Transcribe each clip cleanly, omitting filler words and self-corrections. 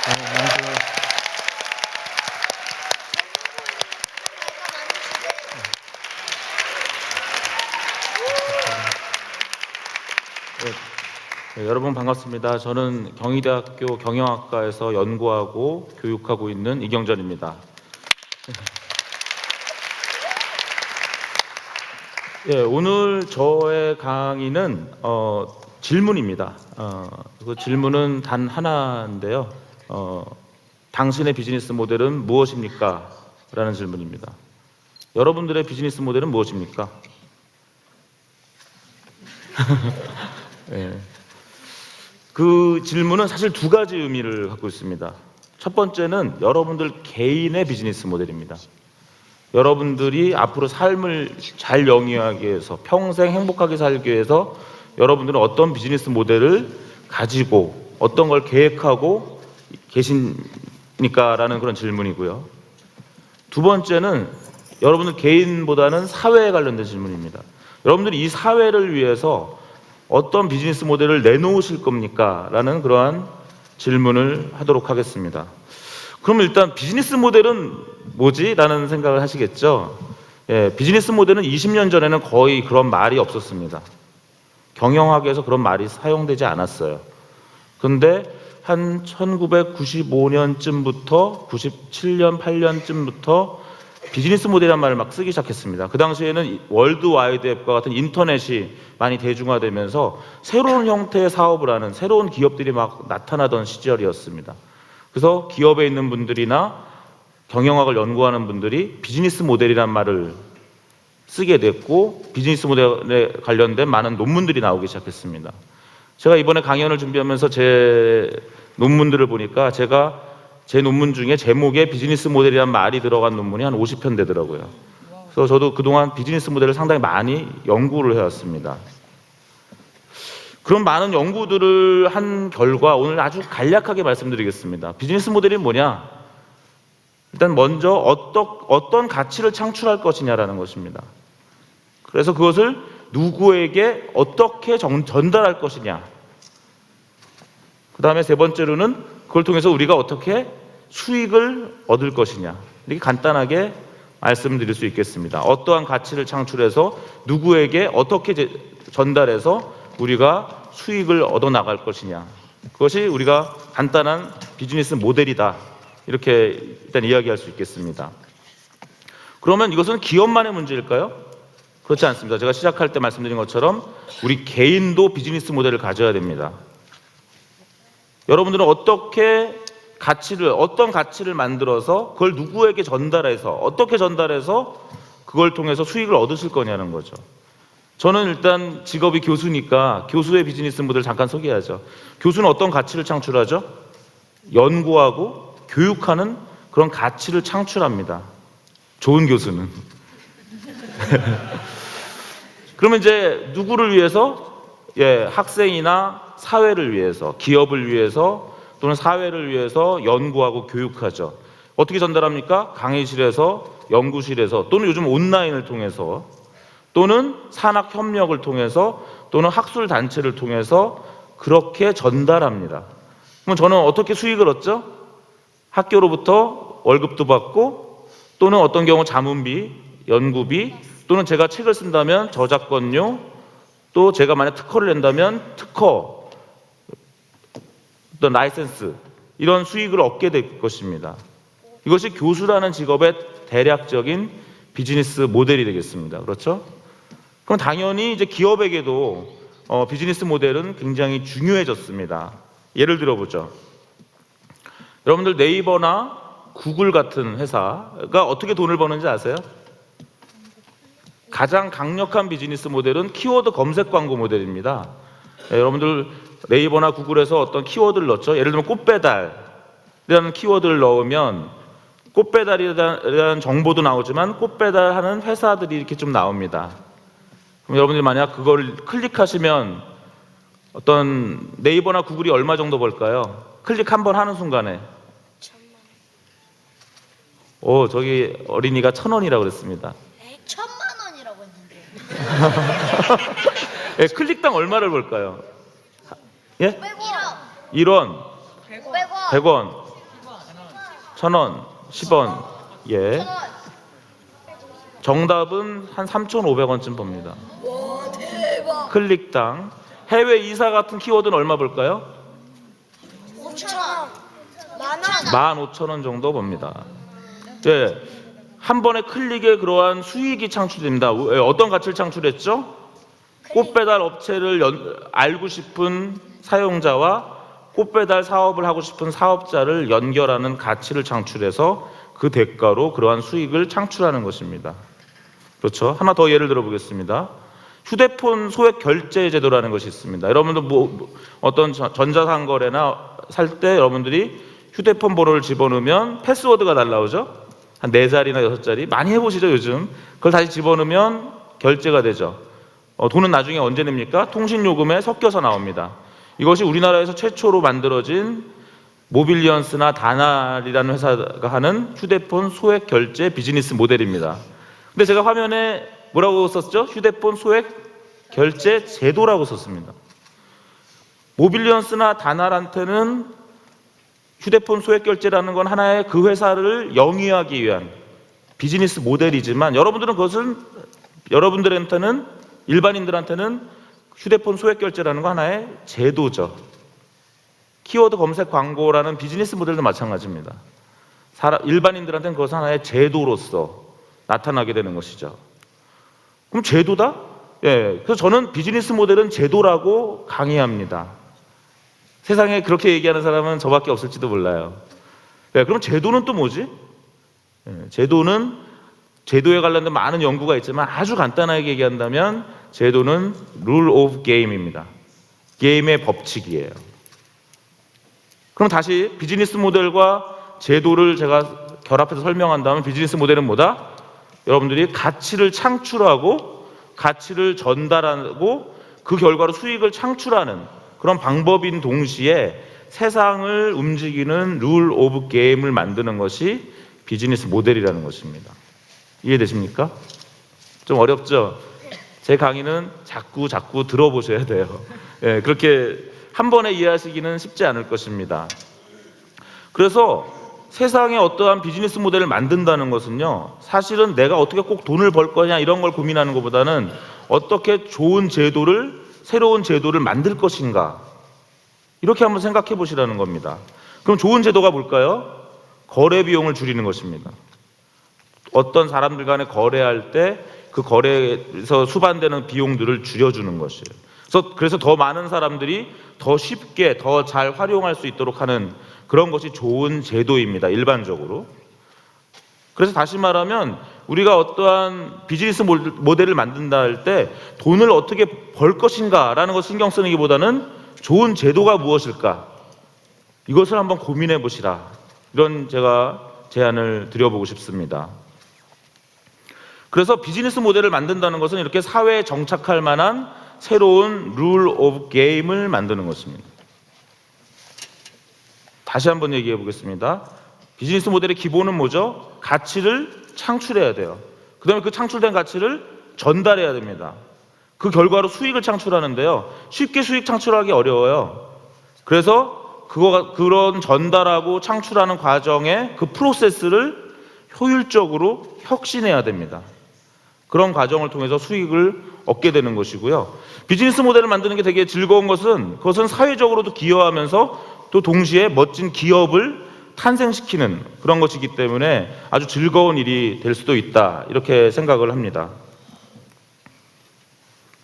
먼저 여러분 반갑습니다. 저는 경희대학교 경영학과에서 연구하고 교육하고 있는 이경전입니다. 오늘 저의 강의는 질문입니다. 그 질문은 단 하나인데요. 당신의 비즈니스 모델은 무엇입니까? 라는 질문입니다. 여러분들의 비즈니스 모델은 무엇입니까? 그 질문은 사실 두 가지 의미를 갖고 있습니다. 첫 번째는 여러분들 개인의 비즈니스 모델입니다. 여러분들이 앞으로 삶을 잘 영위하기 위해서, 평생 행복하게 살기 위해서 여러분들은 어떤 비즈니스 모델을 가지고 어떤 걸 계획하고 계십니까? 라는 그런 질문이고요. 두 번째는 여러분들 개인보다는 사회에 관련된 질문입니다. 여러분들이 이 사회를 위해서 어떤 비즈니스 모델을 내놓으실 겁니까? 라는 그러한 질문을 하도록 하겠습니다. 그럼 일단 비즈니스 모델은 뭐지? 라는 생각을 하시겠죠? 비즈니스 모델은 20년 전에는 거의 그런 말이 없었습니다. 경영학에서 그런 말이 사용되지 않았어요. 그런데 한 1995년쯤부터 97년, 8년쯤부터 비즈니스 모델이라는 말을 막 쓰기 시작했습니다. 그 당시에는 월드와이드 웹과 같은 인터넷이 많이 대중화되면서 새로운 형태의 사업을 하는 새로운 기업들이 막 나타나던 시절이었습니다. 그래서 기업에 있는 분들이나 경영학을 연구하는 분들이 비즈니스 모델이라는 말을 쓰게 됐고, 비즈니스 모델에 관련된 많은 논문들이 나오기 시작했습니다. 제가 이번에 강연을 준비하면서 제 논문들을 보니까 제 논문 중에 제목에 비즈니스 모델이라는 말이 들어간 논문이 한 50편 되더라고요. 그래서 저도 그동안 비즈니스 모델을 상당히 많이 연구를 해왔습니다. 그런 많은 연구들을 한 결과 오늘 아주 간략하게 말씀드리겠습니다. 비즈니스 모델이 뭐냐? 일단 먼저 어떤 가치를 창출할 것이냐라는 것입니다. 그래서 그것을 누구에게 어떻게 전달할 것이냐. 그 다음에 세 번째로는 그걸 통해서 우리가 어떻게 수익을 얻을 것이냐. 이렇게 간단하게 말씀드릴 수 있겠습니다. 어떠한 가치를 창출해서 누구에게 어떻게 전달해서 우리가 수익을 얻어 나갈 것이냐. 그것이 우리가 간단한 비즈니스 모델이다. 이렇게 일단 이야기할 수 있겠습니다. 그러면 이것은 기업만의 문제일까요? 그렇지 않습니다. 제가 시작할 때 말씀드린 것처럼 우리 개인도 비즈니스 모델을 가져야 됩니다. 여러분들은 어떤 가치를 만들어서 그걸 누구에게 전달해서 어떻게 전달해서 그걸 통해서 수익을 얻으실 거냐는 거죠. 저는 일단 직업이 교수니까 교수의 비즈니스 모델을 잠깐 소개하죠. 교수는 어떤 가치를 창출하죠? 연구하고 교육하는 그런 가치를 창출합니다. 좋은 교수는. 그러면 이제 누구를 위해서? 학생이나 사회를 위해서, 기업을 위해서 또는 사회를 위해서 연구하고 교육하죠. 어떻게 전달합니까? 강의실에서, 연구실에서, 또는 요즘 온라인을 통해서, 또는 산학협력을 통해서, 또는 학술단체를 통해서 그렇게 전달합니다. 그럼 저는 어떻게 수익을 얻죠? 학교로부터 월급도 받고, 또는 어떤 경우 자문비, 연구비, 또는 제가 책을 쓴다면 저작권료, 또 제가 만약 특허를 낸다면 특허, 어떤 라이센스, 이런 수익을 얻게 될 것입니다. 이것이 교수라는 직업의 대략적인 비즈니스 모델이 되겠습니다. 그렇죠? 그럼 당연히 이제 기업에게도 비즈니스 모델은 굉장히 중요해졌습니다. 예를 들어보죠. 여러분들 네이버나 구글 같은 회사가 어떻게 돈을 버는지 아세요? 가장 강력한 비즈니스 모델은 키워드 검색 광고 모델입니다. 여러분들 네이버나 구글에서 어떤 키워드를 넣죠. 예를 들면 꽃배달이라는 키워드를 넣으면 꽃배달이라는 정보도 나오지만 꽃배달하는 회사들이 이렇게 좀 나옵니다. 그럼 여러분들이 만약 그걸 클릭하시면 어떤 네이버나 구글이 얼마 정도 벌까요? 클릭 한 번 하는 순간에. 저기 어린이가 1,000원이라고 그랬습니다. 1,000만 원이라고 했는데. 클릭당 얼마를 벌까요? 예? 100원. 1원, 100원. 100원. 1,000원, 10원. 예. 정답은 한 3,500원쯤 봅니다. 와 대박. 클릭당. 해외 이사 같은 키워드는 얼마 볼까요? 5,000원. 만원. 15,000원 정도 봅니다. 예. 한 번에 클릭에 그러한 수익이 창출됩니다. 어떤 가치를 창출했죠? 꽃배달 업체를 알고 싶은 사용자와 꽃배달 사업을 하고 싶은 사업자를 연결하는 가치를 창출해서 그 대가로 그러한 수익을 창출하는 것입니다. 그렇죠? 하나 더 예를 들어 보겠습니다. 휴대폰 소액 결제 제도라는 것이 있습니다. 여러분들 어떤 전자상거래나 살 때 여러분들이 휴대폰 번호를 집어넣으면 패스워드가 날라오죠? 한 4자리나 6자리 많이 해보시죠 요즘. 그걸 다시 집어넣으면 결제가 되죠. 돈은 나중에 언제 냅니까? 통신요금에 섞여서 나옵니다. 이것이 우리나라에서 최초로 만들어진 모빌리언스나 다날이라는 회사가 하는 휴대폰 소액 결제 비즈니스 모델입니다. 근데 제가 화면에 뭐라고 썼죠? 휴대폰 소액 결제 제도라고 썼습니다. 모빌리언스나 다날한테는 휴대폰 소액 결제라는 건 하나의 그 회사를 영위하기 위한 비즈니스 모델이지만 여러분들한테는 일반인들한테는 휴대폰 소액 결제라는 건 하나의 제도죠. 키워드 검색 광고라는 비즈니스 모델도 마찬가지입니다. 일반인들한테는 그것은 하나의 제도로서 나타나게 되는 것이죠. 그럼 제도다? 예. 그래서 저는 비즈니스 모델은 제도라고 강의합니다. 세상에 그렇게 얘기하는 사람은 저밖에 없을지도 몰라요. 예, 그럼 제도는 또 뭐지? 예, 제도에 관련된 많은 연구가 있지만 아주 간단하게 얘기한다면 제도는 룰 오브 게임입니다. 게임의 법칙이에요. 그럼 다시 비즈니스 모델과 제도를 제가 결합해서 설명한다면 비즈니스 모델은 뭐다? 여러분들이 가치를 창출하고 가치를 전달하고 그 결과로 수익을 창출하는 그런 방법인 동시에 세상을 움직이는 룰 오브 게임을 만드는 것이 비즈니스 모델이라는 것입니다. 이해되십니까? 좀 어렵죠? 제 강의는 자꾸 들어보셔야 돼요. 예, 그렇게 한 번에 이해하시기는 쉽지 않을 것입니다. 그래서 세상에 어떠한 비즈니스 모델을 만든다는 것은요, 사실은 내가 어떻게 꼭 돈을 벌 거냐 이런 걸 고민하는 것보다는 어떻게 좋은 제도를, 새로운 제도를 만들 것인가, 이렇게 한번 생각해 보시라는 겁니다. 그럼 좋은 제도가 뭘까요? 거래 비용을 줄이는 것입니다. 어떤 사람들 간에 거래할 때 그 거래에서 수반되는 비용들을 줄여주는 것이에요. 그래서 더 많은 사람들이 더 쉽게 더 잘 활용할 수 있도록 하는 그런 것이 좋은 제도입니다. 일반적으로. 그래서 다시 말하면 우리가 어떠한 비즈니스 모델을 만든다 할 때 돈을 어떻게 벌 것인가라는 것을 신경 쓰는 것보다는 좋은 제도가 무엇일까? 이것을 한번 고민해 보시라. 이런 제가 제안을 드려보고 싶습니다. 그래서 비즈니스 모델을 만든다는 것은 이렇게 사회에 정착할 만한 새로운 룰 오브 게임을 만드는 것입니다. 다시 한번 얘기해 보겠습니다. 비즈니스 모델의 기본은 뭐죠? 가치를 창출해야 돼요. 그 다음에 그 창출된 가치를 전달해야 됩니다. 그 결과로 수익을 창출하는데요, 쉽게 수익 창출하기 어려워요. 그래서 그런 전달하고 창출하는 과정의 그 프로세스를 효율적으로 혁신해야 됩니다. 그런 과정을 통해서 수익을 얻게 되는 것이고요. 비즈니스 모델을 만드는 게 되게 즐거운 것은 그것은 사회적으로도 기여하면서 또 동시에 멋진 기업을 탄생시키는 그런 것이기 때문에 아주 즐거운 일이 될 수도 있다, 이렇게 생각을 합니다.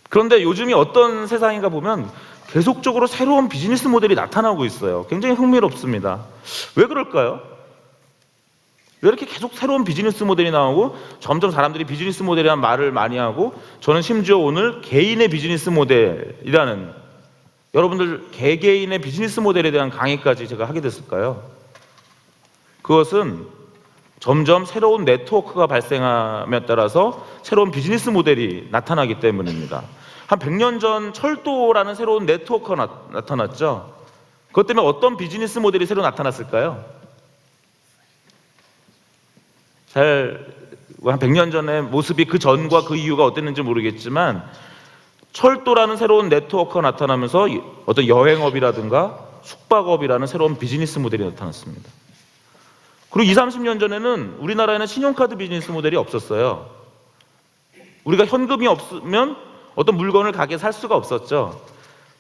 그런데 요즘이 어떤 세상인가 보면 계속적으로 새로운 비즈니스 모델이 나타나고 있어요. 굉장히 흥미롭습니다. 왜 그럴까요? 왜 이렇게 계속 새로운 비즈니스 모델이 나오고 점점 사람들이 비즈니스 모델이라는 말을 많이 하고, 저는 심지어 오늘 개인의 비즈니스 모델이라는, 여러분들 개개인의 비즈니스 모델에 대한 강의까지 제가 하게 됐을까요? 그것은 점점 새로운 네트워크가 발생함에 따라서 새로운 비즈니스 모델이 나타나기 때문입니다. 한 100년 전 철도라는 새로운 네트워크가 나타났죠. 그것 때문에 어떤 비즈니스 모델이 새로 나타났을까요? 한 100년 전의 모습이 그 전과 그 이유가 어땠는지 모르겠지만 철도라는 새로운 네트워크가 나타나면서 어떤 여행업이라든가 숙박업이라는 새로운 비즈니스 모델이 나타났습니다. 그리고 20, 30년 전에는 우리나라에는 신용카드 비즈니스 모델이 없었어요. 우리가 현금이 없으면 어떤 물건을 가게에 살 수가 없었죠.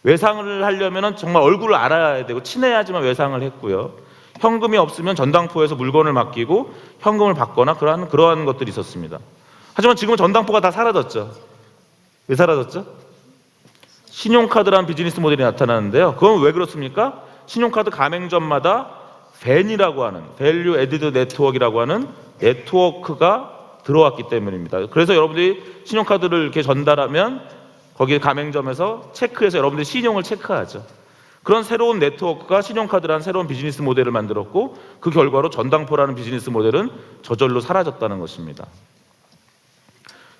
외상을 하려면 정말 얼굴을 알아야 되고 친해야지만 외상을 했고요. 현금이 없으면 전당포에서 물건을 맡기고 현금을 받거나 그러한 것들이 있었습니다. 하지만 지금은 전당포가 다 사라졌죠. 왜 사라졌죠? 신용카드라는 비즈니스 모델이 나타나는데요. 그건 왜 그렇습니까? 신용카드 가맹점마다 벤이라고 하는 밸류 애디드 네트워크라고 하는 네트워크가 들어왔기 때문입니다. 그래서 여러분들이 신용카드를 이렇게 전달하면 거기 가맹점에서 체크해서 여러분들이 신용을 체크하죠. 그런 새로운 네트워크가 신용카드라는 새로운 비즈니스 모델을 만들었고 그 결과로 전당포라는 비즈니스 모델은 저절로 사라졌다는 것입니다.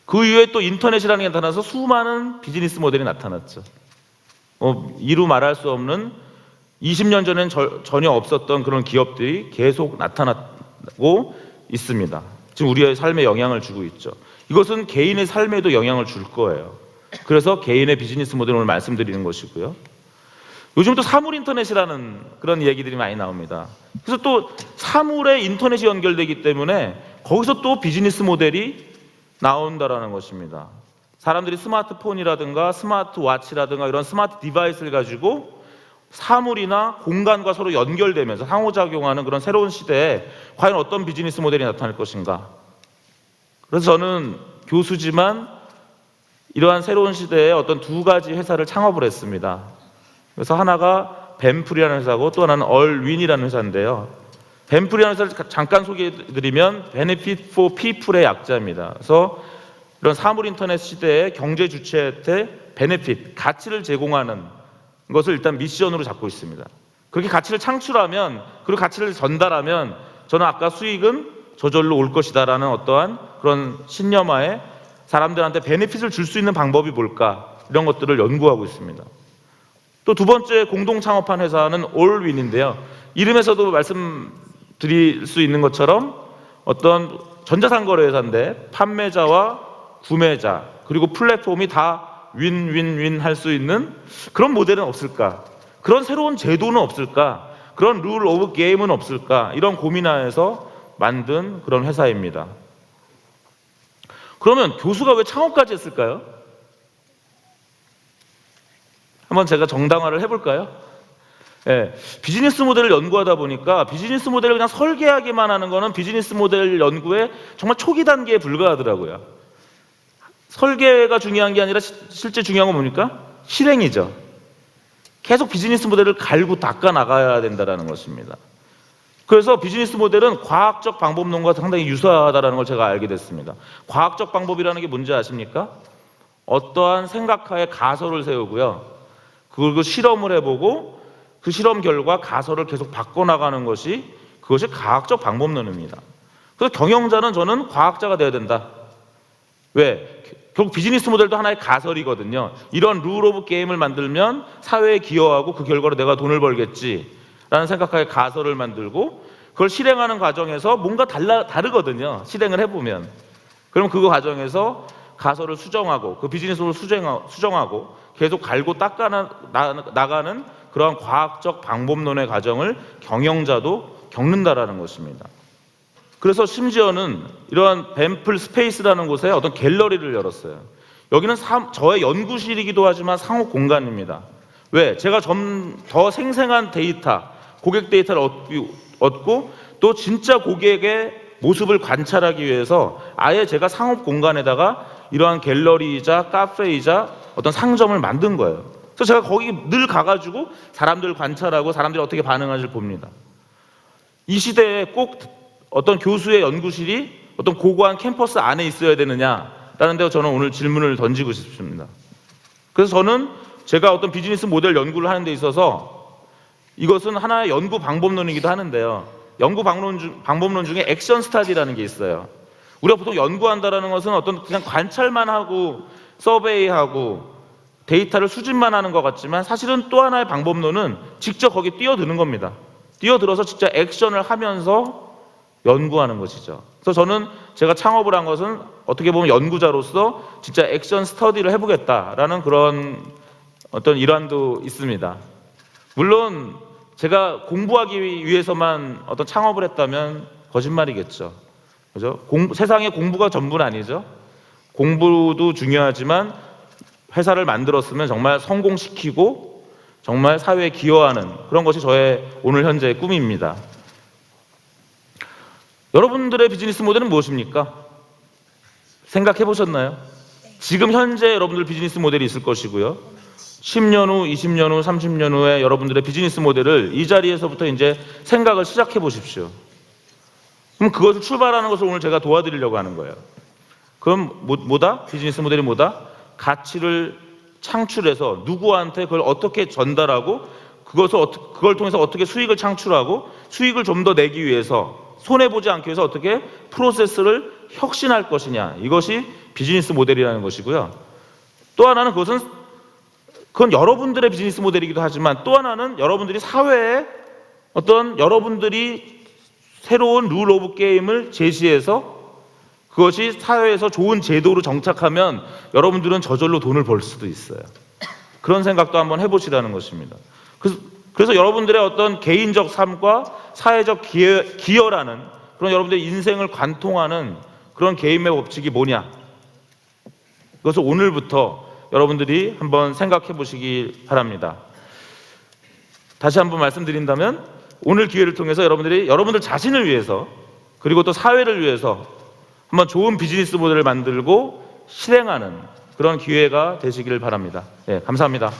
그 이후에 또 인터넷이라는 게 나타나서 수많은 비즈니스 모델이 나타났죠. 이루 말할 수 없는 20년 전엔 전혀 없었던 그런 기업들이 계속 나타나고 있습니다. 지금 우리의 삶에 영향을 주고 있죠. 이것은 개인의 삶에도 영향을 줄 거예요. 그래서 개인의 비즈니스 모델을 오늘 말씀드리는 것이고요. 요즘 또 사물 인터넷이라는 그런 얘기들이 많이 나옵니다. 그래서 또 사물에 인터넷이 연결되기 때문에 거기서 또 비즈니스 모델이 나온다라는 것입니다. 사람들이 스마트폰이라든가 스마트워치라든가 이런 스마트 디바이스를 가지고 사물이나 공간과 서로 연결되면서 상호작용하는 그런 새로운 시대에 과연 어떤 비즈니스 모델이 나타날 것인가. 그래서 저는 교수지만 이러한 새로운 시대에 어떤 두 가지 회사를 창업을 했습니다. 그래서 하나가 벤플이라는 회사고 또 하나는 얼윈이라는 회사인데요. 벤플이라는 회사를 잠깐 소개해드리면 Benefit for People의 약자입니다. 그래서 이런 사물 인터넷 시대에 경제 주체한테 베네핏, 가치를 제공하는 것을 일단 미션으로 잡고 있습니다. 그렇게 가치를 창출하면 그리고 가치를 전달하면 저는 아까 수익은 저절로 올 것이다라는 어떠한 그런 신념하에 사람들한테 베네핏을 줄 수 있는 방법이 뭘까 이런 것들을 연구하고 있습니다. 또 두 번째 공동 창업한 회사는 올윈인데요. 이름에서도 말씀드릴 수 있는 것처럼 어떤 전자상거래 회사인데 판매자와 구매자 그리고 플랫폼이 다 윈윈윈 할 수 있는 그런 모델은 없을까? 그런 새로운 제도는 없을까? 그런 룰 오브 게임은 없을까? 이런 고민하에서 만든 그런 회사입니다. 그러면 교수가 왜 창업까지 했을까요? 한번 제가 정당화를 해볼까요? 비즈니스 모델을 연구하다 보니까 비즈니스 모델을 그냥 설계하기만 하는 거는 비즈니스 모델 연구의 정말 초기 단계에 불과하더라고요. 설계가 중요한 게 아니라 실제 중요한 건 뭡니까? 실행이죠. 계속 비즈니스 모델을 갈고 닦아 나가야 된다는 것입니다. 그래서 비즈니스 모델은 과학적 방법론과 상당히 유사하다는 걸 제가 알게 됐습니다. 과학적 방법이라는 게 뭔지 아십니까? 어떠한 생각하에 가설을 세우고요. 그리고 실험을 해보고 그 실험 결과 가설을 계속 바꿔나가는 것이 그것이 과학적 방법론입니다. 그래서 경영자는 저는 과학자가 되어야 된다. 왜? 결국 비즈니스 모델도 하나의 가설이거든요. 이런 룰 오브 게임을 만들면 사회에 기여하고 그 결과로 내가 돈을 벌겠지라는 생각하에 가설을 만들고 그걸 실행하는 과정에서 뭔가 다르거든요. 실행을 해보면. 그럼 그 과정에서 가설을 수정하고 그 비즈니스를 수정하고 계속 갈고 닦아 나가는 그러한 과학적 방법론의 과정을 경영자도 겪는다라는 것입니다. 그래서 심지어는 이러한 벤플 스페이스라는 곳에 어떤 갤러리를 열었어요. 여기는 저의 연구실이기도 하지만 상호 공간입니다. 왜? 제가 좀 더 생생한 데이터, 고객 데이터를 얻고 또 진짜 고객의 모습을 관찰하기 위해서 아예 제가 상업 공간에다가 이러한 갤러리이자 카페이자 어떤 상점을 만든 거예요. 그래서 제가 거기 늘 가가지고 사람들을 관찰하고 사람들이 어떻게 반응하는지를 봅니다. 이 시대에 꼭 어떤 교수의 연구실이 어떤 고고한 캠퍼스 안에 있어야 되느냐라는 데 저는 오늘 질문을 던지고 싶습니다. 그래서 저는 제가 어떤 비즈니스 모델 연구를 하는 데 있어서 이것은 하나의 연구 방법론이기도 하는데요. 연구 방법론 중에 액션 스타디라는 게 있어요. 우리가 보통 연구한다는 것은 어떤 그냥 관찰만 하고 서베이하고 데이터를 수집만 하는 것 같지만 사실은 또 하나의 방법론은 직접 거기 뛰어드는 겁니다. 뛰어들어서 진짜 액션을 하면서 연구하는 것이죠. 그래서 저는 제가 창업을 한 것은 어떻게 보면 연구자로서 진짜 액션 스터디를 해보겠다라는 그런 어떤 일환도 있습니다. 물론 제가 공부하기 위해서만 어떤 창업을 했다면 거짓말이겠죠. 그죠? 세상에 공부가 전부는 아니죠. 공부도 중요하지만 회사를 만들었으면 정말 성공시키고 정말 사회에 기여하는 그런 것이 저의 오늘 현재의 꿈입니다. 여러분들의 비즈니스 모델은 무엇입니까? 생각해 보셨나요? 지금 현재 여러분들 비즈니스 모델이 있을 것이고요. 10년 후, 20년 후, 30년 후에 여러분들의 비즈니스 모델을 이 자리에서부터 이제 생각을 시작해 보십시오. 그럼 그것을 출발하는 것을 오늘 제가 도와드리려고 하는 거예요. 그럼 뭐다? 비즈니스 모델이 뭐다? 가치를 창출해서 누구한테 그걸 어떻게 전달하고 그걸 통해서 어떻게 수익을 창출하고 수익을 좀 더 내기 위해서 손해보지 않기 위해서 어떻게 프로세스를 혁신할 것이냐. 이것이 비즈니스 모델이라는 것이고요. 또 하나는 그건 여러분들의 비즈니스 모델이기도 하지만 또 하나는 여러분들이 사회에 어떤 여러분들이 새로운 룰 오브 게임을 제시해서 그것이 사회에서 좋은 제도로 정착하면 여러분들은 저절로 돈을 벌 수도 있어요. 그런 생각도 한번 해보시라는 것입니다. 그래서 여러분들의 어떤 개인적 삶과 사회적 기여라는 그런 여러분들의 인생을 관통하는 그런 게임의 법칙이 뭐냐? 그것을 오늘부터 여러분들이 한번 생각해 보시기 바랍니다. 다시 한번 말씀드린다면 오늘 기회를 통해서 여러분들 자신을 위해서 그리고 또 사회를 위해서 한번 좋은 비즈니스 모델을 만들고 실행하는 그런 기회가 되시기를 바랍니다. 네, 감사합니다.